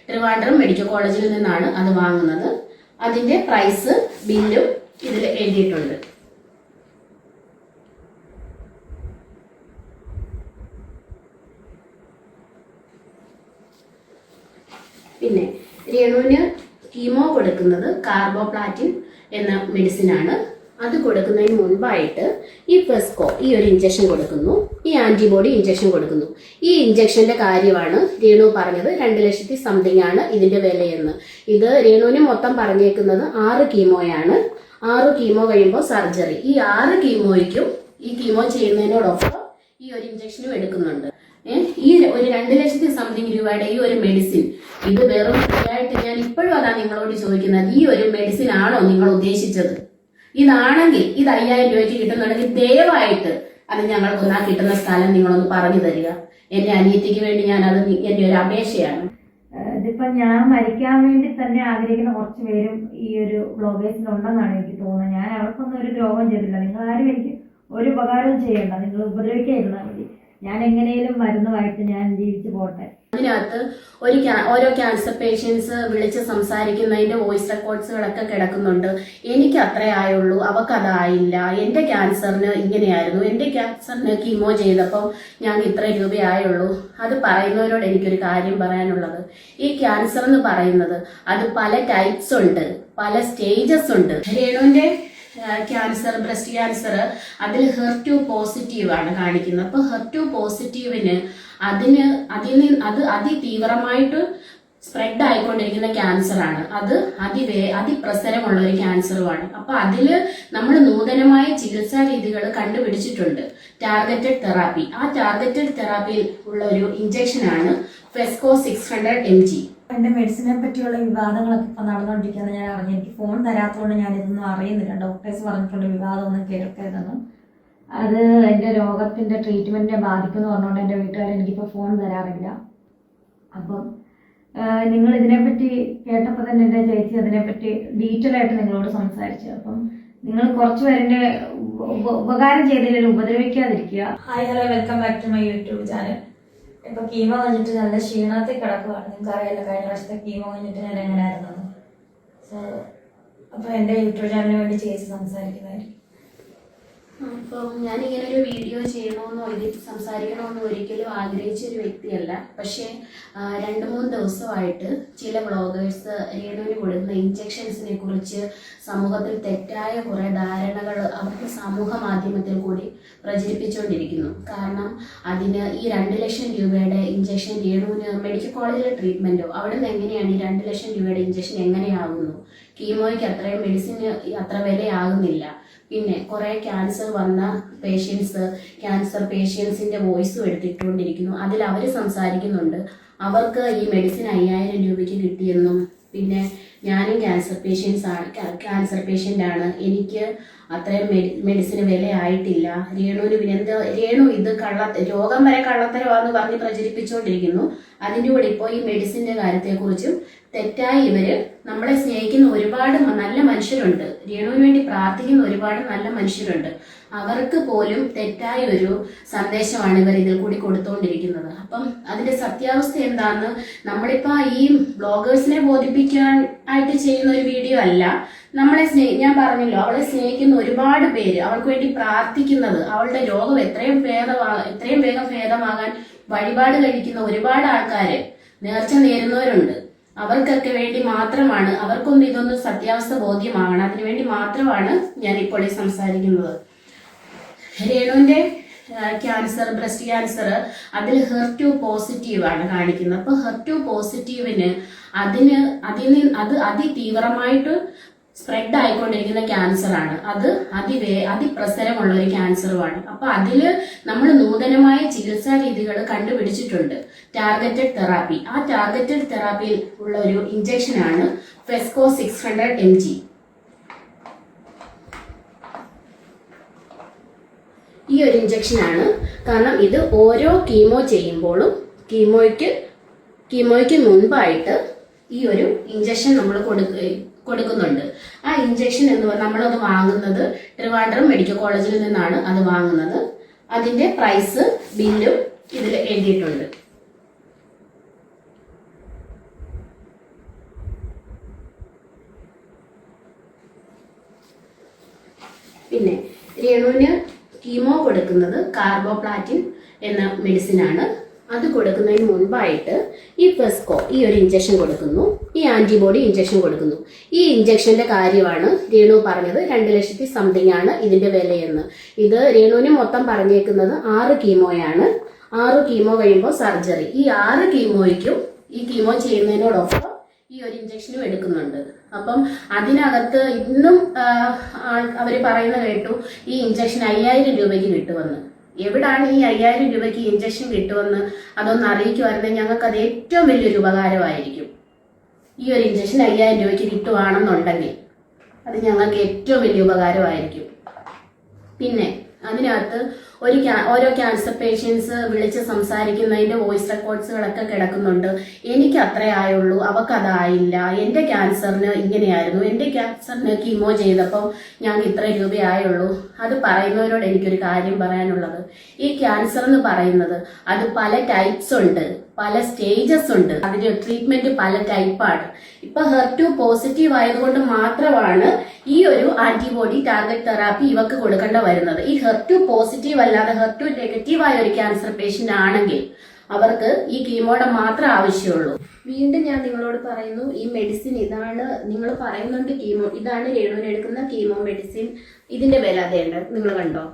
Trivandrum medical കോളേജിൽ നിന്നാണ് അത് വാങ്ങുന്നത്. അതിന്റെ പ്രൈസ് ബില്ലും ഇതിൽ എഴുതിയിട്ടുണ്ട്. പിന്നെ രേണുവിന് കീമോ കൊടുക്കുന്നത് കാർബോപ്ലാറ്റിൻ എന്ന മെഡിസിനാണ്. അത് കൊടുക്കുന്നതിന് മുൻപായിട്ട് ഈ ഫെസ്കോ ഈ ഒരു ഇഞ്ചക്ഷൻ കൊടുക്കുന്നു, ഈ ആന്റിബോഡി ഇഞ്ചക്ഷൻ കൊടുക്കുന്നു. ഈ ഇഞ്ചക്ഷന്റെ കാര്യമാണ് രേണു പറഞ്ഞത് 2 ലക്ഷത്തി സംതിങ് ആണ് ഇതിന്റെ വിലയെന്ന്. ഇത് രേണുവിന് മൊത്തം പറഞ്ഞേക്കുന്നത് 6 കീമോയാണ്. 6 കീമോ കഴിയുമ്പോൾ സർജറി. ഈ 6 കീമോയ്ക്കും ഈ കീമോ ചെയ്യുന്നതിനോടൊപ്പം ഈ ഒരു ഇഞ്ചക്ഷനും എടുക്കുന്നുണ്ട്. ഈ ഒരു 2 ലക്ഷത്തി സംതിങ് രൂപയുടെ ഈ ഒരു മെഡിസിൻ ഇത് വെറും ഫ്രീയായിട്ട്, ഞാൻ ഇപ്പോഴും അതാ നിങ്ങളോട് ചോദിക്കുന്നത്, ഈ ഒരു മെഡിസിൻ ആണോ നിങ്ങൾ ഉദ്ദേശിച്ചത്? ഇതാണെങ്കിൽ ഇത് 5000 രൂപയ്ക്ക് കിട്ടുന്നുണ്ടെങ്കിൽ ദയവായിട്ട് അത് ഞങ്ങൾക്കൊന്നാ കിട്ടുന്ന സ്ഥലം നിങ്ങളൊന്ന് പറഞ്ഞു തരിക. എന്റെ അനിയത്തിക്ക് വേണ്ടി ഞാൻ അത് എന്റെ ഒരു അപേക്ഷയാണ്. ഇതിപ്പോ ഞാൻ മരിക്കാൻ വേണ്ടി തന്നെ ആഗ്രഹിക്കുന്ന കുറച്ച് പേരും ഈ ഒരു ബ്ലോഗേഴ്സിലുണ്ടെന്നാണ് എനിക്ക് തോന്നുന്നത്. ഞാൻ അവർക്കൊന്നും ഒരു ദ്രോഹം ചെയ്തില്ല. നിങ്ങൾ ആരും എനിക്ക് ഒരു ഉപകാരവും ചെയ്യണ്ട, നിങ്ങൾ ഉപദ്രവിക്കാതിരുന്നാൽ മതി. ഞാൻ എങ്ങനെയും മരുന്നുമായിട്ട് ഞാൻ ജീവിച്ചു പോട്ടെ. അതിനകത്ത് ഓരോ ക്യാൻസർ പേഷ്യൻസ് വിളിച്ച് സംസാരിക്കുന്നതിന്റെ വോയിസ് റെക്കോർഡ്സുകളൊക്കെ കിടക്കുന്നുണ്ട്. എനിക്ക് അത്രേ ആയുള്ളൂ, അവക്കതായില്ല, എന്റെ ക്യാൻസറിന് ഇങ്ങനെയായിരുന്നു, എന്റെ ക്യാൻസറിന് കീമോ ചെയ്തപ്പോൾ ഞാൻ ഇത്ര രൂപയായുള്ളൂ. അത് പറയുന്നവരോട് എനിക്കൊരു കാര്യം പറയാനുള്ളത്, ഈ ക്യാൻസർ എന്ന് പറയുന്നത് അത് പല ടൈപ്സ് ഉണ്ട്, പല സ്റ്റേജസ് ഉണ്ട്. രേണുവിന്റെ ക്യാൻസർ, ബ്രസ്റ്റ് ക്യാൻസർ, അതിൽ HER2 പോസിറ്റീവ് ആണ് കാണിക്കുന്നത്. അപ്പൊ HER2 പോസിറ്റീവിന് അത് അതിതീവ്രമായിട്ട് സ്പ്രെഡ് ആയിക്കൊണ്ടിരിക്കുന്ന ക്യാൻസർ ആണ്. അത് അതിപ്രസരമുള്ള ഒരു ക്യാൻസറുമാണ്. അപ്പൊ അതില് നമ്മൾ നൂതനമായ ചികിത്സാ രീതികൾ കണ്ടുപിടിച്ചിട്ടുണ്ട്, ടാർഗറ്റഡ് തെറാപ്പി. ആ ടാർഗറ്റഡ് തെറാപ്പിയിൽ ഉള്ള ഒരു ഇഞ്ചക്ഷൻ ആണ് ഫെസ്കോ 600 mg. എന്റെ മെഡിസിനെ പറ്റിയുള്ള വിവാദങ്ങളൊക്കെ ഇപ്പൊ നടന്നുകൊണ്ടിരിക്കുകയാണ് ഞാൻ അറിഞ്ഞു. എനിക്ക് ഫോൺ തരാത്തതുകൊണ്ട് ഞാൻ ഇതൊന്നും അറിയുന്നില്ല. ഡോക്ടേഴ്സ് പറഞ്ഞിട്ടുണ്ട് വിവാദമൊന്നും കേൾക്കരുതെന്നും. അത് എന്റെ രോഗത്തിന്റെ ട്രീറ്റ്മെന്റിനെ ബാധിക്കുമെന്ന് പറഞ്ഞുകൊണ്ട് എന്റെ വീട്ടുകാർ എനിക്കിപ്പോൾ ഫോൺ തരാറില്ല. അപ്പം നിങ്ങൾ ഇതിനെപ്പറ്റി കേട്ടപ്പോൾ തന്നെ എൻ്റെ ചേച്ചി അതിനെപ്പറ്റി ഡീറ്റെയിൽ ആയിട്ട് നിങ്ങളോട് സംസാരിച്ചു. അപ്പം നിങ്ങൾ കുറച്ച് പേരുടെ ഉപകാരം ചെയ്തതിൽ ഉപദ്രവിക്കാതിരിക്കുക. Hi, hello, welcome back to my YouTube channel. ഇപ്പൊ കീമോ കഴിഞ്ഞിട്ട് നല്ല ക്ഷീണത്തിൽ കിടക്കുവാണ്. നിങ്ങൾക്ക് അറിയാലോ കഴിഞ്ഞ വർഷത്തെ കീമോ കഴിഞ്ഞിട്ട് ഞാൻ എങ്ങനെയായിരുന്നു. സോ അപ്പൊ എന്റെ യൂട്യൂബ് ചാനലിന് വേണ്ടി ചേച്ചി സംസാരിക്കുന്നതായിരിക്കും. അപ്പം ഞാനിങ്ങനെ ഒരു വീഡിയോ ചെയ്യണമെന്നോ ഇതിൽ സംസാരിക്കണമെന്നോ ഒരിക്കലും ആഗ്രഹിച്ചൊരു വ്യക്തിയല്ല. പക്ഷേ 2-3 ദിവസമായിട്ട് ചില വ്ളോഗേഴ്സ് രേണുവിന് കൊടുക്കുന്ന ഇഞ്ചക്ഷൻസിനെ കുറിച്ച് സമൂഹത്തിൽ തെറ്റായ കുറേ ധാരണകൾ അവർക്ക് സമൂഹ മാധ്യമത്തിൽ കൂടി പ്രചരിപ്പിച്ചുകൊണ്ടിരിക്കുന്നു. കാരണം അതിന് ഈ 2 ലക്ഷം രൂപയുടെ ഇഞ്ചക്ഷൻ രേണുവിന് മെഡിക്കൽ കോളേജിലെ ട്രീറ്റ്മെൻറ്റോ അവിടെ നിന്ന് എങ്ങനെയാണ് ഈ 2 ലക്ഷം രൂപയുടെ ഇഞ്ചക്ഷൻ എങ്ങനെയാകുന്നു? കീമോയ്ക്ക് അത്രയും മെഡിസിന് അത്ര വിലയാകുന്നില്ല. പിന്നെ കുറേ ക്യാൻസർ വന്ന ക്യാൻസർ പേഷ്യൻസിന്റെ വോയിസും എടുത്തിട്ടുകൊണ്ടിരിക്കുന്നു. അതിൽ അവർ സംസാരിക്കുന്നുണ്ട് അവർക്ക് ഈ മെഡിസിൻ 5000 രൂപയ്ക്ക് കിട്ടിയെന്നും, പിന്നെ ഞാനും ക്യാൻസർ പേഷ്യൻ്റാണ്, എനിക്ക് അത്രയും മെഡിസിന് വിലയായിട്ടില്ല. രേണു ഇത് രോഗം വരെ കള്ളത്തരമാണെന്ന് പറഞ്ഞ് പ്രചരിപ്പിച്ചുകൊണ്ടിരിക്കുന്നു. അതിൻ്റെ കൂടെ ഇപ്പോൾ ഈ മെഡിസിൻ്റെ കാര്യത്തെക്കുറിച്ചും തെറ്റായി നമ്മളെ സ്നേഹിക്കുന്ന ഒരുപാട് നല്ല മനുഷ്യരുണ്ട്, രേണുവിന് വേണ്ടി പ്രാർത്ഥിക്കുന്ന ഒരുപാട് നല്ല മനുഷ്യരുണ്ട്. അവർക്ക് പോലും തെറ്റായ ഒരു സന്ദേശമാണ് ഇവർ ഇതിൽ കൂടി കൊടുത്തുകൊണ്ടിരിക്കുന്നത്. അപ്പം അതിന്റെ സത്യാവസ്ഥ എന്താന്ന് നമ്മളിപ്പോ ഈ ബ്ലോഗേഴ്സിനെ ബോധിപ്പിക്കാൻ ആയിട്ട് ചെയ്യുന്ന ഒരു വീഡിയോ അല്ല. ഞാൻ പറഞ്ഞല്ലോ, അവളെ സ്നേഹിക്കുന്ന ഒരുപാട് പേര്, അവൾക്ക് വേണ്ടി പ്രാർത്ഥിക്കുന്നത്, അവളുടെ രോഗം എത്രയും വേഗം ഭേദമാകാൻ വഴിപാട് കഴിക്കുന്ന ഒരുപാട് ആൾക്കാര്, നേർച്ച നേരുന്നവരുണ്ട്. അവർക്കൊക്കെ വേണ്ടി മാത്രമാണ്, അവർക്കൊന്നും ഇതൊന്നും സത്യാവസ്ഥ ബോധ്യമാകണം, അതിനുവേണ്ടി മാത്രമാണ് ഞാൻ ഇപ്പോൾ ഈ സംസാരിക്കുന്നത്. രേണുവിന്റെ ക്യാൻസർ, ബ്രസ്റ്റ് ക്യാൻസർ, അതിൽ HER2 പോസിറ്റീവ് ആണ് കാണിക്കുന്നത്. അപ്പൊ HER2 പോസിറ്റീവിന് അത് അതിതീവ്രമായിട്ട് സ്പ്രെഡ് ആയിക്കൊണ്ടിരിക്കുന്ന ക്യാൻസർ ആണ്. അത് അതിപ്രസരമുള്ള ഒരു ക്യാൻസറുമാണ്. അപ്പൊ അതില് നമ്മൾ നൂതനമായ ചികിത്സാ രീതികൾ കണ്ടുപിടിച്ചിട്ടുണ്ട്, ടാർഗറ്റഡ് തെറാപ്പി. ആ ടാർഗറ്റഡ് തെറാപ്പിയിൽ ഉള്ള ഒരു ഇഞ്ചക്ഷൻ ആണ് ഫെസ്കോ 600 mg. ഈ ഒരു ഇഞ്ചക്ഷൻ ആണ്. കാരണം ഇത് ഓരോ കീമോ ചെയ്യുമ്പോഴും കീമോയ്ക്ക് മുൻപായിട്ട് ഈ ഒരു ഇഞ്ചക്ഷൻ നമ്മൾ കൊടുക്കുന്നുണ്ട്. ആ ഇഞ്ചക്ഷൻ നമ്മളത് വാങ്ങുന്നത് ട്രിവാൻഡ്രം മെഡിക്കൽ കോളേജിൽ നിന്നാണ് അത് വാങ്ങുന്നത്. അതിന്റെ പ്രൈസ് ബില്ലും ഇതിൽ എഴുതിയിട്ടുണ്ട്. പിന്നെ രേണുവിന് കീമോ കൊടുക്കുന്നത് കാർബോപ്ലാറ്റിൻ എന്ന മെഡിസിനാണ്. അത് കൊടുക്കുന്നതിന് മുൻപായിട്ട് ഈ ഫെസ്കോ ഈ ഒരു ഇഞ്ചക്ഷൻ കൊടുക്കുന്നു, ഈ ആന്റിബോഡി ഇഞ്ചക്ഷൻ കൊടുക്കുന്നു. ഈ ഇഞ്ചക്ഷന്റെ കാര്യമാണ് രേണു പറഞ്ഞത് 2 ലക്ഷത്തി സംതിങ് ആണ് ഇതിന്റെ വിലയെന്ന്. ഇത് രേണുവിന് മൊത്തം പറഞ്ഞേക്കുന്നത് 6 കീമോയാണ്. 6 കീമോ കഴിയുമ്പോൾ സർജറി. ഈ 6 കീമോയ്ക്കും ഈ കീമോ ചെയ്യുന്നതിനോടൊപ്പം ഈ ഒരു ഇഞ്ചക്ഷനും എടുക്കുന്നുണ്ട്. അപ്പം അതിനകത്ത് ഇന്നും അവര് പറയുന്ന കേട്ടു ഈ ഇഞ്ചക്ഷൻ 5000 രൂപയ്ക്ക് കിട്ടുമെന്ന്. എവിടാണ് ഈ 5000 രൂപയ്ക്ക് ഇഞ്ചക്ഷൻ കിട്ടുമെന്ന് അതൊന്ന് അറിയിക്കുമായിരുന്നെങ്കിൽ ഞങ്ങൾക്ക് അത് ഏറ്റവും വലിയൊരു ഉപകാരമായിരിക്കും. ഈ ഒരു ഇഞ്ചക്ഷൻ 5000 രൂപയ്ക്ക് കിട്ടുവാണെന്നുണ്ടെങ്കിൽ അത് ഞങ്ങൾക്ക് ഏറ്റവും വലിയ ഉപകാരമായിരിക്കും. പിന്നെ അതിനകത്ത് ഓരോ ക്യാൻസർ പേഷ്യൻസ് വിളിച്ച് സംസാരിക്കുന്നതിന്റെ വോയിസ് റെക്കോർഡ്സുകളൊക്കെ കിടക്കുന്നുണ്ട്. എനിക്ക് അത്രേ ആയുള്ളൂ, അവക്കതായില്ല, എന്റെ ക്യാൻസറിന് ഇങ്ങനെയായിരുന്നു, എന്റെ ക്യാൻസറിന് കീമോ ചെയ്തപ്പോൾ ഞങ്ങൾക്ക് ഇത്ര രൂപയായുള്ളൂ. അത് പറയുന്നവരോട് എനിക്കൊരു കാര്യം പറയാനുള്ളത്, ഈ ക്യാൻസർ എന്ന് പറയുന്നത് അത് പല ടൈപ്സ് ഉണ്ട്, പല സ്റ്റേജസ് ഉണ്ട്, അതിന്റെ ട്രീറ്റ്മെന്റ് പല ടൈപ്പാണ്. ഇപ്പൊ HER2 പോസിറ്റീവ് ആയതുകൊണ്ട് മാത്രമാണ് ഈ ഒരു ആന്റിബോഡി ടാർഗറ്റ് തെറാപ്പി ഇവക്ക് കൊടുക്കേണ്ട വരുന്നത്. ഈ HER2 പോസിറ്റീവ് അല്ലാതെ HER2 നെഗറ്റീവ് ആയ ഒരു ക്യാൻസർ പേഷ്യന്റ് ആണെങ്കിൽ അവർക്ക് ഈ കീമോയുടെ മാത്രം ആവശ്യമുള്ളൂ. വീണ്ടും ഞാൻ നിങ്ങളോട് പറയുന്നു, ഈ മെഡിസിൻ ഇതാണ്. നിങ്ങൾ പറയുന്നുണ്ട് കീമോ, ഇതാണ് രേണുവിന് എടുക്കുന്ന കീമോ മെഡിസിൻ. ഇതിന്റെ വില അതേണ്ട നിങ്ങൾ കണ്ടോ,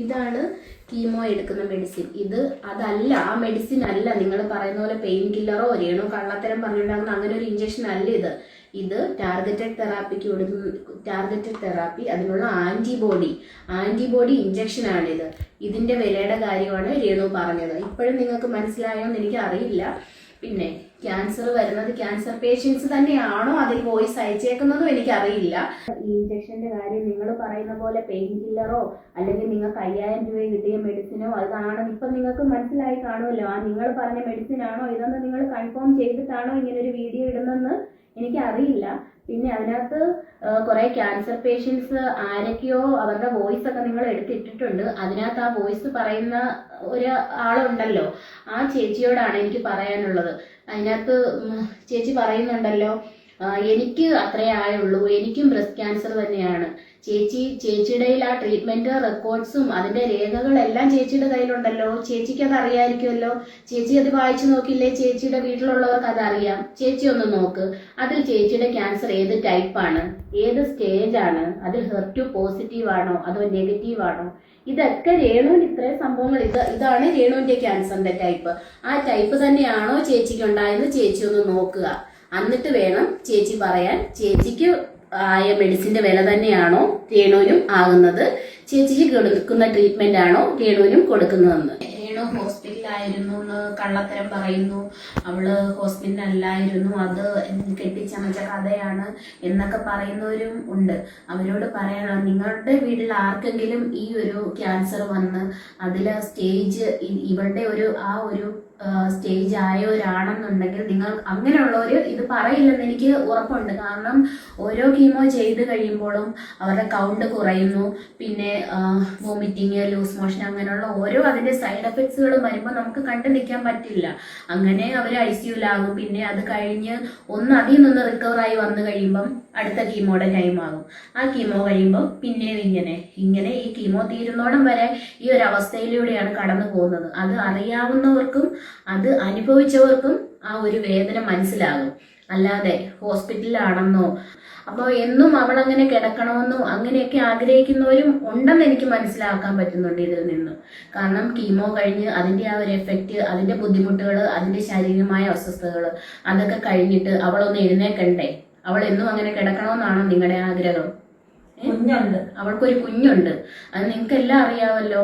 ഇതാണ് കീമോ എടുക്കുന്ന മെഡിസിൻ. ഇത് അതല്ല, ആ മെഡിസിൻ അല്ല. നിങ്ങൾ പറയുന്ന പോലെ പെയിൻ കില്ലറോ രേണു കള്ളത്തരം പറഞ്ഞിട്ടുണ്ടാകുന്ന അങ്ങനെ ഒരു ഇഞ്ചക്ഷൻ അല്ല ഇത്. ഇത് ടാർഗറ്റഡ് തെറാപ്പിക്ക് കൊടുക്കുന്ന ടാർഗറ്റഡ് തെറാപ്പി, അതിനുള്ള ആന്റിബോഡി ഇഞ്ചക്ഷൻ ആണിത്. ഇതിന്റെ വിലയുടെ കാര്യമാണ് രേണു പറഞ്ഞത്. ഇപ്പോഴും നിങ്ങൾക്ക് മനസ്സിലായോ എന്ന് എനിക്ക് അറിയില്ല. പിന്നെ ക്യാൻസർ വരുന്നത് ക്യാൻസർ പേഷ്യൻസ് തന്നെയാണോ അതിൽ വോയിസ് അയച്ചേക്കുന്നതും എനിക്കറിയില്ല. ഈ ഇഞ്ചക്ഷന്റെ കാര്യം നിങ്ങൾ പറയുന്ന പോലെ പെയിൻ കില്ലറോ അല്ലെങ്കിൽ നിങ്ങൾക്ക് 5000 രൂപ കിട്ടിയ മെഡിസിനോ അതാണ് ഇപ്പൊ നിങ്ങൾക്ക് മനസ്സിലായി കാണുമല്ലോ. ആ നിങ്ങൾ പറഞ്ഞ മെഡിസിൻ ആണോ ഇതെന്ന് നിങ്ങൾ കൺഫേം ചെയ്തിട്ടാണോ ഇങ്ങനെ ഒരു വീഡിയോ ഇടുന്നെന്ന് എനിക്കറിയില്ല. പിന്നെ അതിനകത്ത് കുറെ ക്യാൻസർ പേഷ്യൻസ് ആരൊക്കെയോ അവരുടെ വോയിസ് ഒക്കെ നിങ്ങൾ എടുത്തിട്ടിട്ടുണ്ട്. അതിനകത്ത് ആ വോയിസ് പറയുന്ന ഒരു ആളുണ്ടല്ലോ, ആ ചേച്ചിയോടാണ് എനിക്ക് പറയാനുള്ളത്. അതിനകത്ത് ചേച്ചി പറയുന്നുണ്ടല്ലോ, എനിക്ക് അത്രേ ആയുള്ളൂ, എനിക്കും ബ്രസ്റ്റ് ക്യാൻസർ തന്നെയാണ്. ചേച്ചിയുടെ ആ ട്രീറ്റ്മെന്റ് റെക്കോർഡ്സും അതിന്റെ രേഖകളെല്ലാം ചേച്ചിയുടെ കയ്യിലുണ്ടല്ലോ. ചേച്ചിക്ക് അത് അറിയാമായിരിക്കുമല്ലോ. ചേച്ചി അത് വായിച്ചു നോക്കില്ലേ? ചേച്ചിയുടെ വീട്ടിലുള്ളവർക്ക് അത് അറിയാം. ചേച്ചി ഒന്ന് നോക്ക്, അതിൽ ചേച്ചിയുടെ ക്യാൻസർ ഏത് ടൈപ്പാണ്, ഏത് സ്റ്റേജ് ആണ്, അതിൽ HER2 പോസിറ്റീവ് ആണോ അതോ നെഗറ്റീവ് ആണോ? ഇതൊക്കെ രേണുവിന് ഇത്രയും സംഭവങ്ങൾ, ഇതാണ് രേണുവിന്റെ ക്യാൻസറിന്റെ ടൈപ്പ്. ആ ടൈപ്പ് തന്നെയാണോ ചേച്ചിക്ക് ഉണ്ടായെന്ന് ചേച്ചി ഒന്ന് നോക്കുക. എന്നിട്ട് വേണം ചേച്ചി പറയാൻ ചേച്ചിക്ക് ആയ മെഡിസിന്റെ വില തന്നെയാണോ രേണുവിനും ആകുന്നത്, ചേച്ചിക്ക് കൊടുക്കുന്ന ട്രീറ്റ്മെന്റ് ആണോ രേണുവിനും കൊടുക്കുന്നതെന്ന്. രേണു ഹോസ്പിറ്റലായിരുന്നു എന്ന് കള്ളത്തരം പറയുന്നു, അവള് ഹോസ്പിറ്റലല്ലായിരുന്നു, അത് കെട്ടിച്ചമച്ച കഥയാണ് എന്നൊക്കെ പറയുന്നവരും ഉണ്ട്. അവരോട് പറയാനുള്ള, നിങ്ങളുടെ വീട്ടിൽ ആർക്കെങ്കിലും ഈ ഒരു ക്യാൻസർ വന്ന് അതിലെ സ്റ്റേജ് ഇവളുടെ ആ ഒരു സ്റ്റേജ് ആയവരാണെന്നുണ്ടെങ്കിൽ നിങ്ങൾ അങ്ങനെയുള്ളവർ ഇത് പറയില്ലെന്ന് എനിക്ക് ഉറപ്പുണ്ട്. കാരണം ഓരോ കീമോ ചെയ്ത് കഴിയുമ്പോഴും അവരുടെ കൗണ്ട് കുറയുന്നു, പിന്നെ വോമിറ്റിങ്, ലൂസ് മോഷൻ, അങ്ങനെയുള്ള ഓരോ അതിന്റെ സൈഡ് എഫക്ട്സുകളും വരുമ്പോൾ നമുക്ക് കണ്ടു നിൽക്കാൻ പറ്റില്ല. അങ്ങനെ അവർ ICUലാകും. പിന്നെ അത് കഴിഞ്ഞ് അതിൽ നിന്ന് റിക്കവറായി വന്നു കഴിയുമ്പം അടുത്ത കീമോയുടെ ടൈം ആകും. ആ കീമോ കഴിയുമ്പോൾ പിന്നെയും ഇങ്ങനെ ഈ കീമോ തീരുന്നോടം വരെ ഈ ഒരു അവസ്ഥയിലൂടെയാണ് കടന്നു പോകുന്നത്. അത് അറിയാവുന്നവർക്കും അത് അനുഭവിച്ചവർക്കും ആ ഒരു വേദന മനസ്സിലാകും. അല്ലാതെ ഹോസ്പിറ്റലിലാണെന്നോ അപ്പോൾ എന്നും അവൾ അങ്ങനെ കിടക്കണമെന്നോ അങ്ങനെയൊക്കെ ആഗ്രഹിക്കുന്നവരും ഉണ്ടെന്ന് എനിക്ക് മനസ്സിലാക്കാൻ പറ്റുന്നുണ്ട് ഇതിൽ നിന്നും. കാരണം കീമോ കഴിഞ്ഞ് അതിന്റെ ആ ഒരു എഫക്റ്റ്, അതിന്റെ ബുദ്ധിമുട്ടുകൾ, അതിന്റെ ശാരീരികമായ അസ്വസ്ഥതകൾ അതൊക്കെ കഴിഞ്ഞിട്ട് അവളൊന്ന് എഴുന്നേക്കണ്ടേ? അവൾ എന്നും അങ്ങനെ കിടക്കണമെന്നാണോ നിങ്ങളുടെ ആഗ്രഹം? അവൾക്കൊരു കുഞ്ഞുണ്ട്, അത് നിങ്ങൾക്ക് എല്ലാം അറിയാമല്ലോ.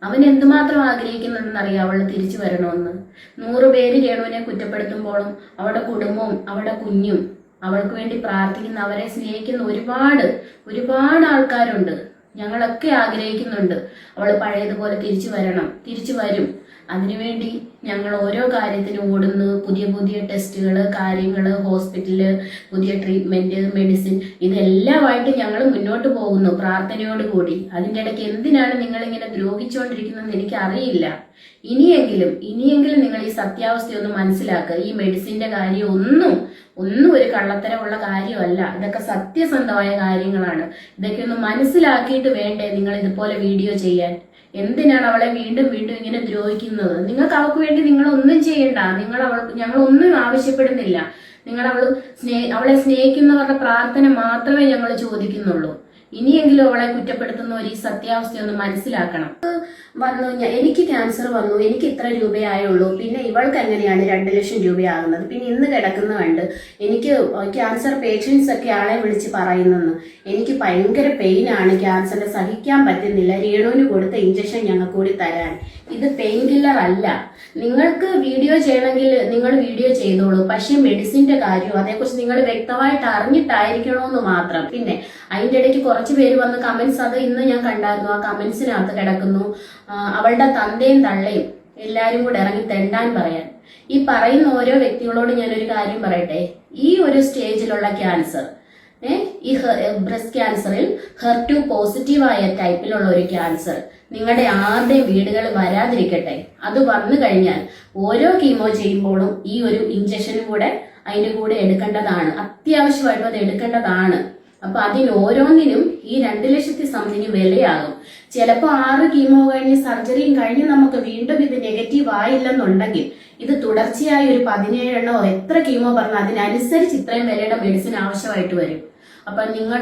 അവൻ എന്തുമാത്രം ആഗ്രഹിക്കുന്നുണ്ടെന്നറിയാം അവൾ തിരിച്ചു വരണമെന്ന്. 100 പേര് രേണുവിനെ കുറ്റപ്പെടുത്തുമ്പോഴും അവളുടെ കുടുംബവും അവളുടെ കുഞ്ഞും അവൾക്ക് വേണ്ടി പ്രാർത്ഥിക്കുന്ന, അവരെ സ്നേഹിക്കുന്ന ഒരുപാട് ആൾക്കാരുണ്ട്. ഞങ്ങളൊക്കെ ആഗ്രഹിക്കുന്നുണ്ട് അവൾ പഴയതുപോലെ തിരിച്ചു വരണം, തിരിച്ചു വരും. അതിനുവേണ്ടി ഞങ്ങൾ ഓരോ കാര്യത്തിനും ഓടുന്നു. പുതിയ പുതിയ ടെസ്റ്റുകൾ, കാര്യങ്ങൾ, ഹോസ്പിറ്റല്, പുതിയ ട്രീറ്റ്മെന്റ്, മെഡിസിൻ, ഇതെല്ലാമായിട്ട് ഞങ്ങൾ മുന്നോട്ട് പോകുന്നു പ്രാർത്ഥനയോടുകൂടി. അതിൻ്റെ ഇടയ്ക്ക് എന്തിനാണ് നിങ്ങളിങ്ങനെ ദ്രോഹിച്ചുകൊണ്ടിരിക്കുന്നതെന്ന് എനിക്കറിയില്ല. ഇനിയെങ്കിലും നിങ്ങൾ ഈ സത്യാവസ്ഥയൊന്ന് മനസ്സിലാക്കുക. ഈ മെഡിസിന്റെ കാര്യം ഒന്നും ഒരു കള്ളത്തരമുള്ള കാര്യമല്ല. ഇതൊക്കെ സത്യസന്ധമായ കാര്യങ്ങളാണ്. ഇതൊക്കെ ഒന്ന് മനസ്സിലാക്കിയിട്ട് വേണ്ടേ നിങ്ങൾ ഇതുപോലെ വീഡിയോ ചെയ്യാൻ. എന്തിനാണ് അവളെ വീണ്ടും വീണ്ടും ഇങ്ങനെ ദ്രോഹിക്കുന്നത്? നിങ്ങൾക്ക് അവൾക്ക് വേണ്ടി നിങ്ങൾ ഒന്നും ചെയ്യണ്ട. ഞങ്ങൾ ഒന്നും ആവശ്യപ്പെടുന്നില്ല. നിങ്ങൾ അവളെ സ്നേഹിക്കുന്നവരുടെ പ്രാർത്ഥന മാത്രമേ ഞങ്ങൾ ചോദിക്കുന്നുള്ളൂ. ഇനിയെങ്കിലും അവളെ കുറ്റപ്പെടുത്തുന്നവർ ഈ സത്യാവസ്ഥയൊന്ന് മനസ്സിലാക്കണം. എനിക്ക് ക്യാൻസർ വന്നു, എനിക്ക് ഇത്ര രൂപയായുള്ളൂ, പിന്നെ ഇവൾക്ക് എങ്ങനെയാണ് 2 ലക്ഷം രൂപയാകുന്നത്, പിന്നെ ഇന്ന് കിടക്കുന്ന കണ്ട് എനിക്ക് ക്യാൻസർ പേഷ്യൻസ് ഒക്കെ ആളെ വിളിച്ച് പറയുന്നെന്ന്. എനിക്ക് ഭയങ്കര പെയിനാണ്, ക്യാൻസറിന് സഹിക്കാൻ പറ്റുന്നില്ല, രേണുവിന് കൊടുത്ത ഇഞ്ചക്ഷൻ ഞങ്ങൾക്ക് കൂടി തരാൻ. ഇത് പെയിൻ കില്ലർ അല്ല. നിങ്ങൾക്ക് വീഡിയോ ചെയ്യണമെങ്കിൽ നിങ്ങൾ വീഡിയോ ചെയ്തോളൂ. പക്ഷെ മെഡിസിന്റെ കാര്യം അതേക്കുറിച്ച് നിങ്ങൾ വ്യക്തമായിട്ട് അറിഞ്ഞിട്ടായിരിക്കണമെന്ന് മാത്രം. പിന്നെ അതിൻ്റെ ഇടയ്ക്ക് കുറച്ച് പേര് വന്ന് കമന്റ്സ്, അത് ഇന്ന് ഞാൻ കണ്ടായിരുന്നു, ആ കമന്റ്സിനകത്ത് കിടക്കുന്നു അവളുടെ തന്തയും തള്ളയും എല്ലാരും കൂടെ ഇറങ്ങി തെണ്ടാൻ പറയാൻ. ഈ പറയുന്ന ഓരോ വ്യക്തികളോട് ഞാനൊരു കാര്യം പറയട്ടെ. ഈ ഒരു സ്റ്റേജിലുള്ള ക്യാൻസർ, ഈ ബ്രസ്റ്റ് ക്യാൻസറിൽ HER2 പോസിറ്റീവായ ടൈപ്പിലുള്ള ഒരു ക്യാൻസർ നിങ്ങളുടെ ആരുടെയും വീടുകളിൽ വരാതിരിക്കട്ടെ. അത് വന്നു കഴിഞ്ഞാൽ ഓരോ കീമോ ചെയ്യുമ്പോഴും ഈ ഒരു ഇഞ്ചക്ഷനും കൂടെ അതിന്റെ കൂടെ എടുക്കേണ്ടതാണ്. അത്യാവശ്യമായിട്ടും അത് എടുക്കേണ്ടതാണ്. അപ്പൊ അതിന് ഓരോന്നിനും ഈ 2 ലക്ഷത്തി സംതിങ് വിലയാകും. ചിലപ്പോൾ 6 കീമോ കഴിഞ്ഞ് സർജറിയും കഴിഞ്ഞ് നമുക്ക് വീണ്ടും ഇത് നെഗറ്റീവ് ആയില്ലെന്നുണ്ടെങ്കിൽ ഇത് തുടർച്ചയായി ഒരു 17 എണ്ണോ എത്ര കീമോ പറഞ്ഞാൽ അതിനനുസരിച്ച് ഇത്രയും വിലയുടെ മെഡിസിൻ ആവശ്യമായിട്ട് വരും. അപ്പൊ നിങ്ങൾ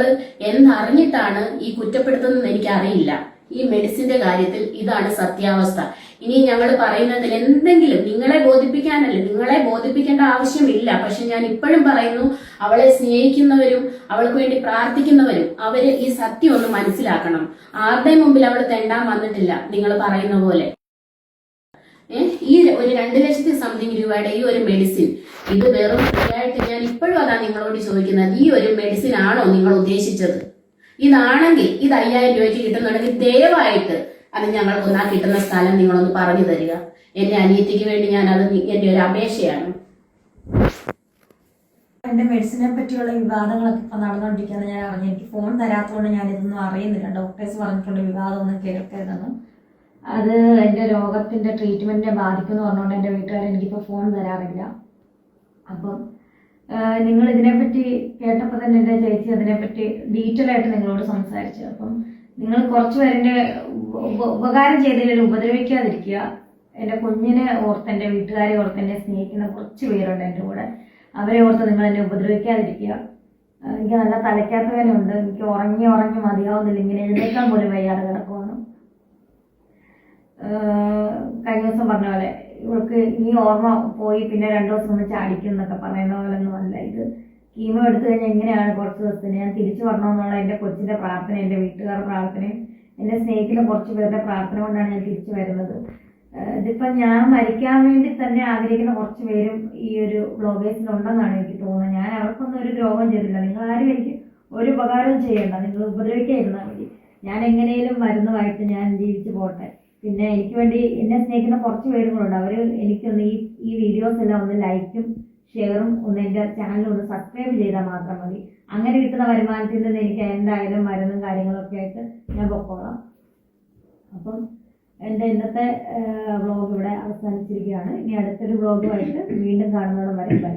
എന്തറിഞ്ഞിട്ടാണ് ഈ കുറ്റപ്പെടുത്തുന്നതെന്ന് എനിക്കറിയില്ല. ഈ മെഡിസിന്റെ കാര്യത്തിൽ ഇതാണ് സത്യാവസ്ഥ. ഇനി ഞങ്ങൾ പറയുന്നതിൽ എന്തെങ്കിലും നിങ്ങളെ ബോധിപ്പിക്കേണ്ട ആവശ്യമില്ല. പക്ഷെ ഞാൻ ഇപ്പോഴും പറയുന്നു, അവളെ സ്നേഹിക്കുന്നവരും അവൾക്ക് വേണ്ടി പ്രാർത്ഥിക്കുന്നവരും അവര് ഈ സത്യം ഒന്ന് മനസ്സിലാക്കണം. ആരുടെയും മുമ്പിൽ അവൾ തെണ്ടാൻ വന്നിട്ടില്ല നിങ്ങൾ പറയുന്ന പോലെ. ഈ ഒരു 2 ലക്ഷത്തി സംതിങ് രൂപയുടെ ഈ ഒരു മെഡിസിൻ, ഇത് വെറും ഫ്രീ ആയിട്ട്, ഞാൻ ഇപ്പോഴും അതാ നിങ്ങളോട് ചോദിക്കുന്നത്, ഈ ഒരു മെഡിസിൻ ആണോ നിങ്ങൾ ഉദ്ദേശിച്ചത്? ഇതാണെങ്കിൽ ഇത് 5000 രൂപയ്ക്ക് കിട്ടുന്നുണ്ടെങ്കിൽ ദയവായിട്ട് അത് ഞങ്ങൾക്കൊന്ന് ആ കിട്ടുന്ന സ്ഥലം നിങ്ങളൊന്ന് പറഞ്ഞു തരിക. എന്റെ അനിയത്തിക്ക് വേണ്ടി അത് എന്റെ ഒരു അപേക്ഷയാണ്. എന്റെ മെഡിസിനെ പറ്റിയുള്ള വിവാദങ്ങളൊക്കെ ഇപ്പൊ നടന്നുകൊണ്ടിരിക്കുകയാണ് ഞാൻ അറിഞ്ഞു. എനിക്ക് ഫോൺ തരാത്തതുകൊണ്ട് ഞാനിതൊന്നും അറിയുന്നില്ല. ഡോക്ടേഴ്സ് പറഞ്ഞിട്ടുള്ള വിവാദമൊന്നും കേൾക്കരുതെന്നും അത് എൻ്റെ രോഗത്തിന്റെ ട്രീറ്റ്മെന്റിനെ ബാധിക്കുമെന്ന് പറഞ്ഞുകൊണ്ട് എൻ്റെ വീട്ടുകാർ എനിക്കിപ്പോൾ ഫോൺ തരാറില്ല. അപ്പം നിങ്ങൾ ഇതിനെപ്പറ്റി കേട്ടപ്പോൾ തന്നെ എൻ്റെ ചേച്ചി അതിനെപ്പറ്റി ഡീറ്റെയിൽ ആയിട്ട് നിങ്ങളോട് സംസാരിച്ചു. അപ്പം നിങ്ങൾ കുറച്ച് പേരെൻ്റെ ഉപകാരം ചെയ്തതിൽ ഉപദ്രവിക്കാതിരിക്കുക. എൻ്റെ കുഞ്ഞിനെ ഓർത്ത്, എൻ്റെ വീട്ടുകാരെ ഓർത്ത്, എന്നെ സ്നേഹിക്കുന്ന കുറച്ച് പേരുണ്ട് എൻ്റെ കൂടെ. അവരെ ഓർത്ത് നിങ്ങൾ എന്നെ ഉപദ്രവിക്കാതിരിക്കുക. എനിക്ക് നല്ല തലയ്ക്കകത്ത് വേദനയുണ്ട്. എനിക്ക് ഉറങ്ങി മതിയാവുന്നില്ല. ഇങ്ങനെ എഴുന്നേക്കാൻ പോലും വയ്യാതെ കിടക്കുവാണ്. കഴിഞ്ഞ ദിവസം പറഞ്ഞ പോലെ ഇവൾക്ക് ഈ ഓർമ്മ പോയി പിന്നെ 2 ദിവസം ഒന്ന് ചാടിക്കും എന്നൊക്കെ പറയുന്ന പോലെ ഒന്നും അല്ല ഇത്. കീമോ എടുത്തു കഴിഞ്ഞാൽ എങ്ങനെയാണ് കുറച്ച് ദിവസത്തിന് ഞാൻ തിരിച്ചു വരണമെന്നുള്ള എൻ്റെ കൊച്ചിൻ്റെ പ്രാർത്ഥന, എൻ്റെ വീട്ടുകാരുടെ പ്രാർത്ഥനയും എന്നെ സ്നേഹിക്കുന്ന കുറച്ച് പേരുടെ പ്രാർത്ഥന കൊണ്ടാണ് ഞാൻ തിരിച്ചു വരുന്നത്. ഇതിപ്പം ഞാൻ മരിക്കാൻ വേണ്ടി തന്നെ ആഗ്രഹിക്കുന്ന കുറച്ച് പേരും ഈ ഒരു ബ്ലോഗേഴ്സിലുണ്ടെന്നാണ് എനിക്ക് തോന്നുന്നത്. ഞാൻ അവർക്കൊന്നും ഒരു ദ്രോഹം ചെയ്തില്ല. നിങ്ങളാരും എനിക്ക് ഒരു ഉപകാരവും ചെയ്യണ്ട. നിങ്ങൾ ഉപദ്രവിക്കാതിരുന്നാൽ മതി. ഞാൻ എങ്ങനെയും മരുന്നുമായിട്ട് ഞാൻ ജീവിച്ചു പോട്ടെ. പിന്നെ എനിക്ക് വേണ്ടി എന്നെ സ്നേഹിക്കുന്ന കുറച്ച് പേരും കൂടെ ഉണ്ട്. അവർ എനിക്കൊന്ന് ഈ വീഡിയോസ് എല്ലാം ഒന്ന് ലൈക്കും ഷെയറും ഒന്ന് എൻ്റെ ചാനൽ ഒന്ന് സബ്സ്ക്രൈബ് ചെയ്താൽ മാത്രം മതി. അങ്ങനെ കിട്ടുന്ന വരുമാനത്തിൽ നിന്ന് എനിക്ക് എന്തായാലും മരുന്നും കാര്യങ്ങളൊക്കെ ആയിട്ട് ഞാൻ പൊക്കോളാം. അപ്പം എൻ്റെ ഇന്നത്തെ വ്ളോഗ് ഇവിടെ അവസാനിച്ചിരിക്കുകയാണ്. ഇനി അടുത്തൊരു വ്ളോഗുമായിട്ട് വീണ്ടും കാണുന്നതിന് വരെ ബൈ.